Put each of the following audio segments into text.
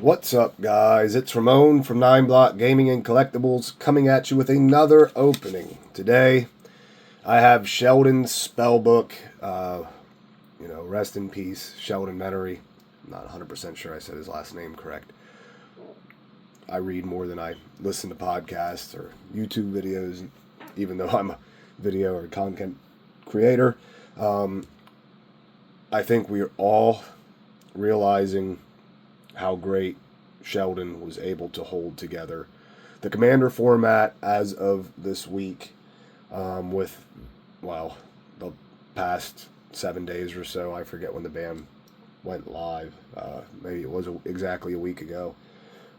What's up, guys? It's Ramon from NyneBlockGaming&Collectibles coming at you with another opening. Today, I have Sheldon's Spellbook. Rest in peace, Sheldon Menery. I'm not 100% sure I said his last name correct. I read more than I listen to podcasts or YouTube videos, even though I'm a video or content creator. I think we're all realizing how great Sheldon was able to hold together the Commander format as of this week, with the past 7 days or so. I forget when the ban went live. Maybe it was exactly a week ago.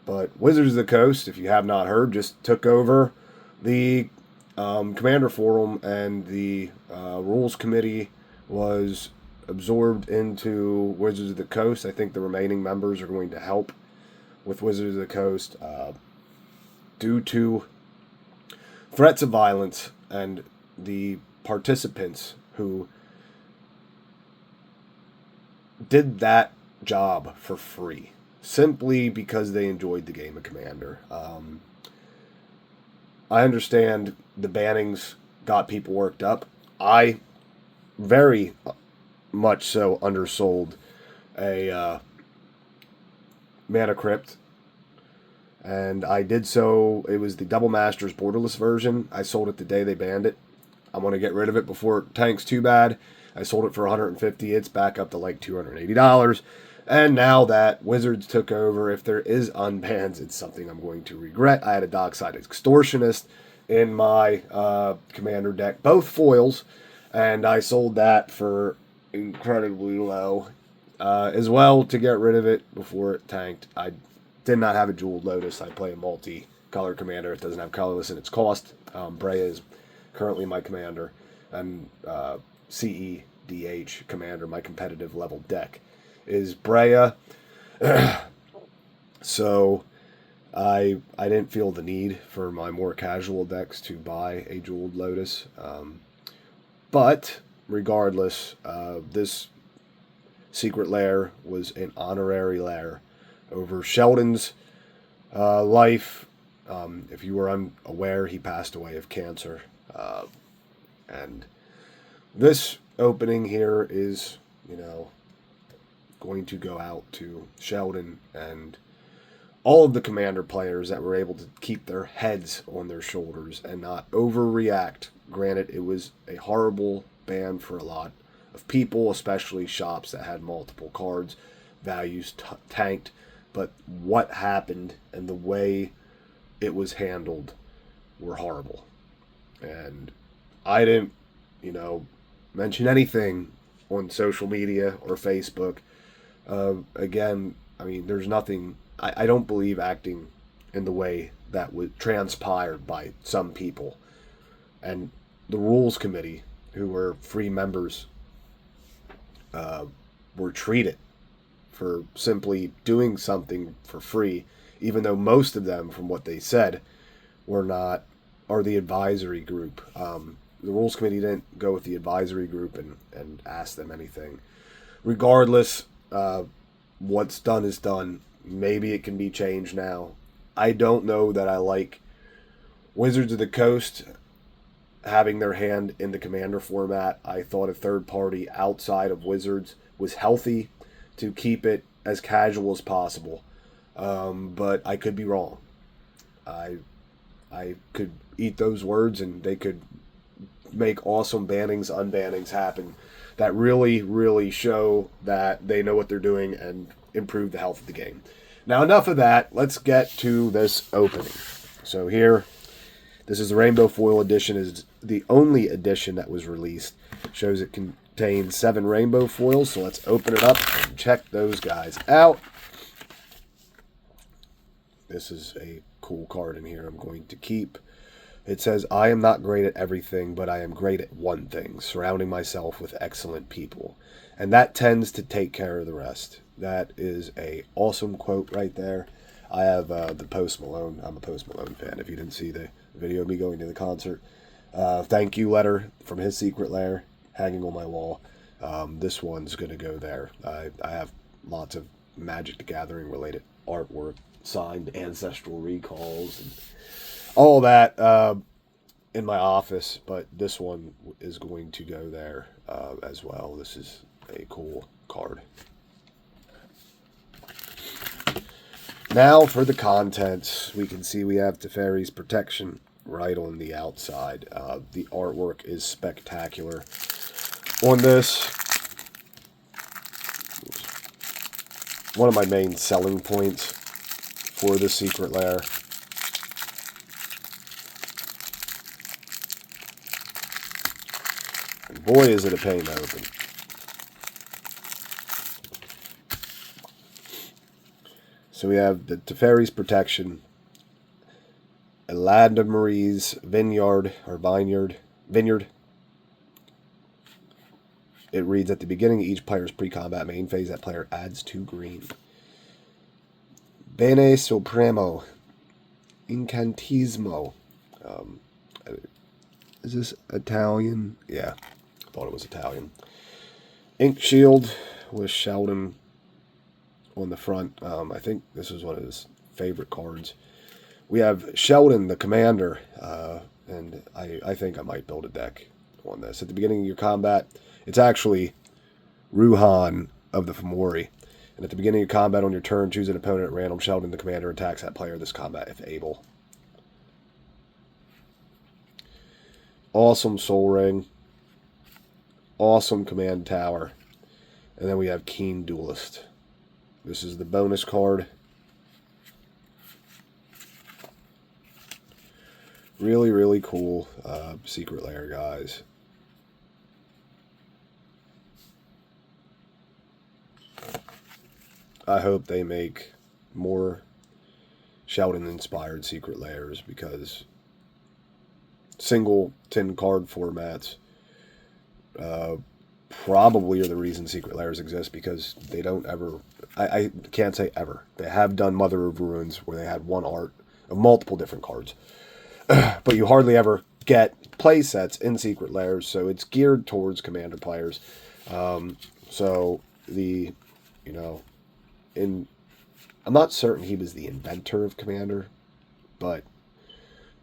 But Wizards of the Coast, if you have not heard, just took over the Commander forum, and the rules committee was absorbed into Wizards of the Coast. I think the remaining members are going to help with Wizards of the Coast due to threats of violence and the participants who did that job for free simply because they enjoyed the game of Commander. I understand the bannings got people worked up. I very much so undersold a Mana Crypt, and I did so. It was the Double Masters borderless version. I sold it the day they banned it. I want to get rid of it before it tanks too bad. I sold it for $150. It's back up to like $280. And now that Wizards took over, if there is unbans, it's something I'm going to regret. I had a Dockside Extortionist in my Commander deck, both foils, and I sold that for incredibly low as well to get rid of it before it tanked. I did not have a Jeweled Lotus. I play a multi-color Commander. It doesn't have colorless in its cost. Brea is currently my Commander, and CEDH Commander, my competitive level deck, is Brea. So I didn't feel the need for my more casual decks to buy a Jeweled Lotus. But regardless, this secret lair was an honorary lair over Sheldon's life. If you were unaware, he passed away of cancer. And this opening here is, going to go out to Sheldon and all of the Commander players that were able to keep their heads on their shoulders and not overreact. Granted, it was a horrible ban for a lot of people, especially shops that had multiple cards. Values tanked, but what happened and the way it was handled were horrible. And I didn't, mention anything on social media or Facebook. Again, there's nothing. I don't believe acting in the way that was transpired by some people. And the rules committee, who were free members, were treated for simply doing something for free, even though most of them, from what they said, are the advisory group. The rules committee didn't go with the advisory group and ask them anything. Regardless, what's done is done. Maybe it can be changed now. I don't know that I like Wizards of the Coast having their hand in the Commander format. I thought a third party outside of Wizards was healthy to keep it as casual as possible. But I could be wrong. I could eat those words and they could make awesome bannings, unbannings happen that really, really show that they know what they're doing and improve the health of the game. Now, enough of that. Let's get to this opening. So here, this is the Rainbow Foil Edition. Is the only edition that was released. Shows it contains 7 rainbow foils. So let's open it up and check those guys out. This is a cool card in here I'm going to keep. It says, I am not great at everything, but I am great at one thing, surrounding myself with excellent people. And that tends to take care of the rest. That is a awesome quote right there. I have the Post Malone. I'm a Post Malone fan, if you didn't see the video of me going to the concert. Thank you letter from his secret lair hanging on my wall. This one's going to go there. I have lots of Magic the Gathering related artwork, signed ancestral recalls, and all that in my office. But this one is going to go there as well. This is a cool card. Now for the contents, we can see we have Teferi's Protection right on the outside. The artwork is spectacular on this. One of my main selling points for the secret lair. And boy, is it a pain to open. So we have the Teferi's Protection, Elanda Marie's Vineyard. It reads, at the beginning of each player's pre-combat main phase, that player adds 2 green. Bene Supremo. Incantismo. Is this Italian? Yeah, I thought it was Italian. Ink Shield with Sheldon on the front. I think this is one of his favorite cards. We have Sheldon, the commander, and I think I might build a deck on this. At the beginning of your combat, it's actually Ruhan of the Fomori. And at the beginning of combat on your turn, choose an opponent at random. Sheldon, the commander, attacks that player this combat if able. Awesome Soul Ring. Awesome Command Tower. And then we have Keen Duelist. This is the bonus card. Really, really cool secret lair, guys. I hope they make more Sheldon-inspired secret lairs, because single 10-card formats probably are the reason secret lairs exist, because they don't ever... I can't say ever. They have done Mother of Ruins, where they had one art of multiple different cards. But you hardly ever get play sets in secret lairs, so it's geared towards commander players. So the, I'm not certain he was the inventor of Commander, but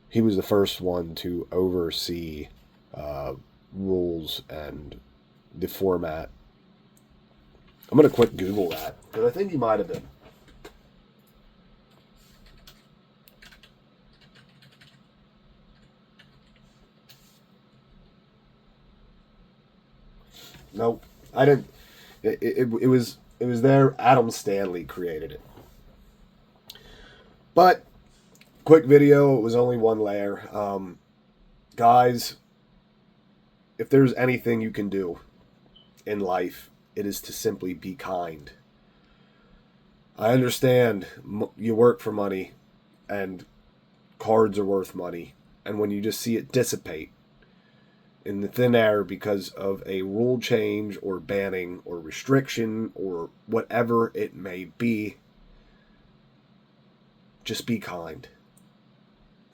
he was the first one to oversee rules and the format. I'm going to quick Google that, because I think he might have been. Nope, I didn't. It was there. Adam Stanley created it. But quick video. It was only one layer. Guys, if there's anything you can do in life, it is to simply be kind. I understand you work for money, and cards are worth money, and when you just see it dissipate in the thin air because of a rule change or banning or restriction or whatever it may be, just be kind.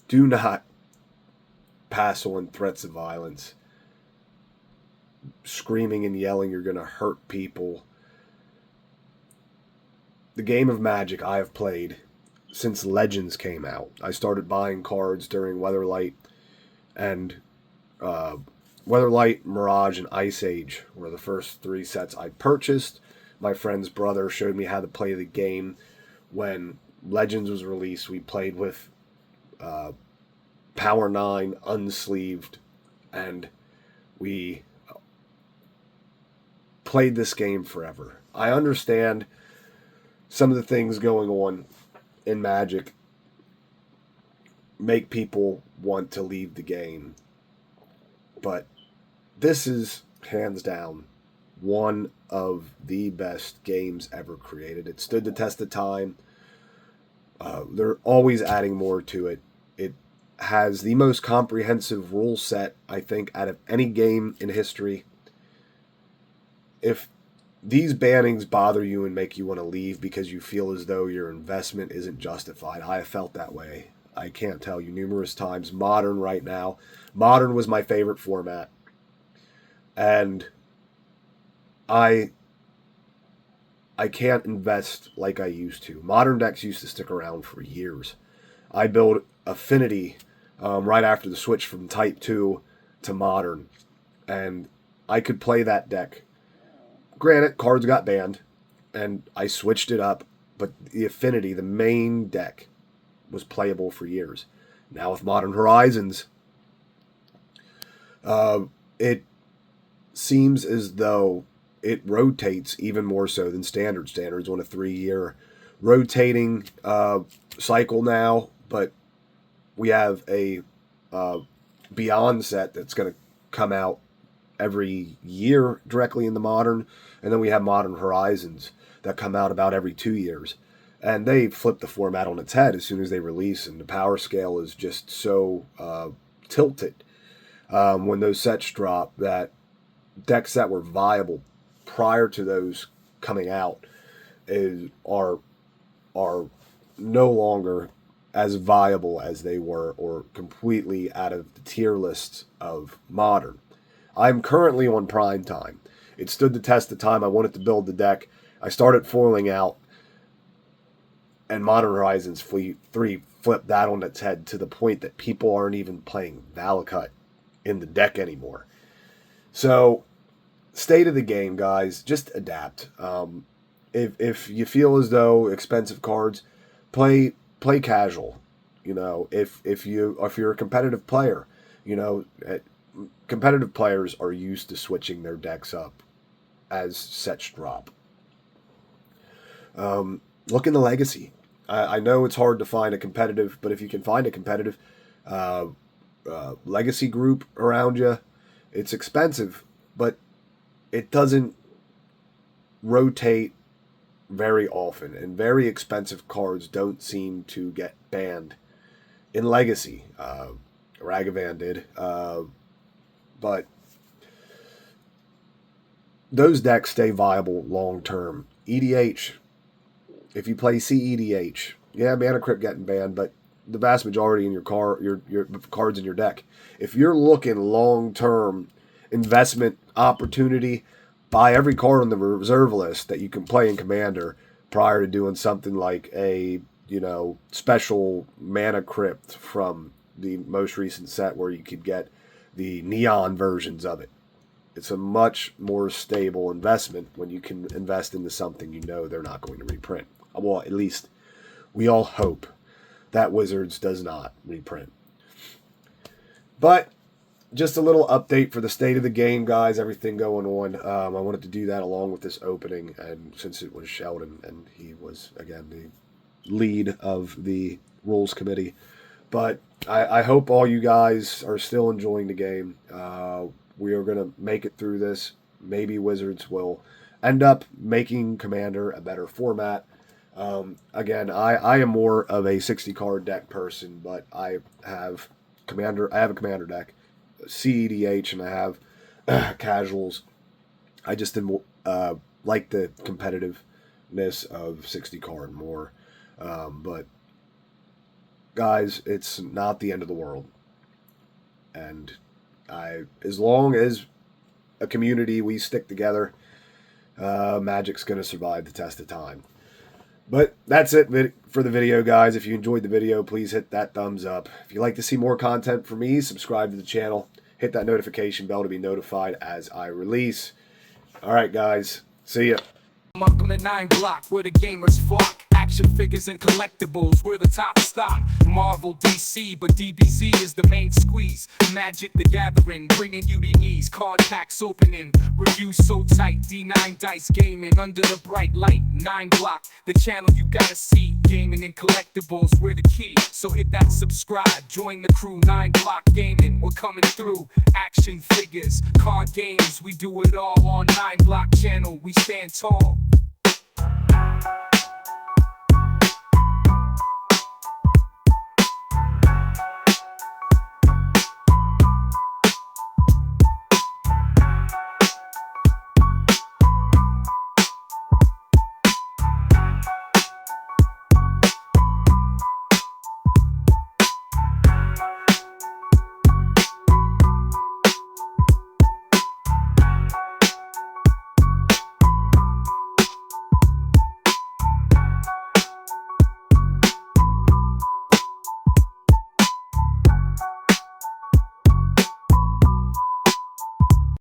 Do not pass on threats of violence, screaming and yelling you're going to hurt people. The game of Magic I have played since Legends came out. I started buying cards during Weatherlight, and Weatherlight, Mirage, and Ice Age were the first 3 sets I purchased. My friend's brother showed me how to play the game. When Legends was released, we played with Power 9 unsleeved, and we played this game forever. I understand some of the things going on in Magic make people want to leave the game, but this is hands down one of the best games ever created. It stood the test of time. They're always adding more to it. It has the most comprehensive rule set, I think, out of any game in history. If these bannings bother you and make you want to leave because you feel as though your investment isn't justified, I have felt that way. I can't tell you numerous times. Modern right now. Modern was my favorite format. And I I can't invest like I used to. Modern decks used to stick around for years. I built Affinity right after the switch from Type 2 to Modern, and I could play that deck. Granted, cards got banned, and I switched it up, but the Affinity, the main deck, was playable for years. Now with Modern Horizons, it seems as though it rotates even more so than Standard. Standard's on a 3-year rotating cycle now, but we have a Beyond set that's going to come out every year directly in the Modern, and then we have Modern Horizons that come out about every 2 years. And they flip the format on its head as soon as they release, and the power scale is just so tilted when those sets drop that decks that were viable prior to those coming out are no longer as viable as they were, or completely out of the tier lists of Modern. I'm currently on Prime Time. It stood the test of time. I wanted to build the deck. I started foiling out, and Modern Horizons 3 flipped that on its head to the point that people aren't even playing Valakut in the deck anymore. So, state of the game, guys, just adapt. If you feel as though expensive cards, play casual. You know, if you're a competitive player, you know, competitive players are used to switching their decks up as sets drop. Look in the Legacy. I know it's hard to find a competitive, but if you can find a competitive Legacy group around you, it's expensive, but it doesn't rotate very often, and very expensive cards don't seem to get banned in Legacy. Ragavan did, but those decks stay viable long term. EDH, if you play CEDH, yeah, Mana Crypt getting banned, but the vast majority in your cards in your deck. If you're looking long term investment opportunity, buy every card on the reserve list that you can play in Commander prior to doing something like a, you know, special Mana Crypt from the most recent set where you could get the neon versions of it. It's a much more stable investment when you can invest into something you know they're not going to reprint. Well, at least we all hope that Wizards does not reprint. But just a little update for the state of the game, guys. Everything going on. I wanted to do that along with this opening, and since it was Sheldon, and he was, again, the lead of the rules committee. But I hope all you guys are still enjoying the game. We are going to make it through this. Maybe Wizards will end up making Commander a better format. Again, I am more of a 60-card deck person, but I have a Commander deck, CEDH, and I have casuals. I just didn't like the competitiveness of 60-card more. But guys, it's not the end of the world. And as long as a community, we stick together, Magic's going to survive the test of time. But that's it for the video, guys. If you enjoyed the video, please hit that thumbs up. If you'd like to see more content from me, subscribe to the channel. Hit that notification bell to be notified as I release. All right, guys. See ya. Welcome to NyneBlock, where the gamers flock. Action figures and collectibles, we're the top stock. Marvel, DC, but DBZ is the main squeeze. Magic the Gathering, bringing you the ease. Card packs opening, reviews so tight. D9 Dice Gaming, under the bright light. NyneBlock, the channel you gotta see. Gaming and collectibles, we're the key. So hit that subscribe, join the crew. NyneBlock Gaming, we're coming through. Action figures, card games, we do it all on NyneBlock channel. We stand tall.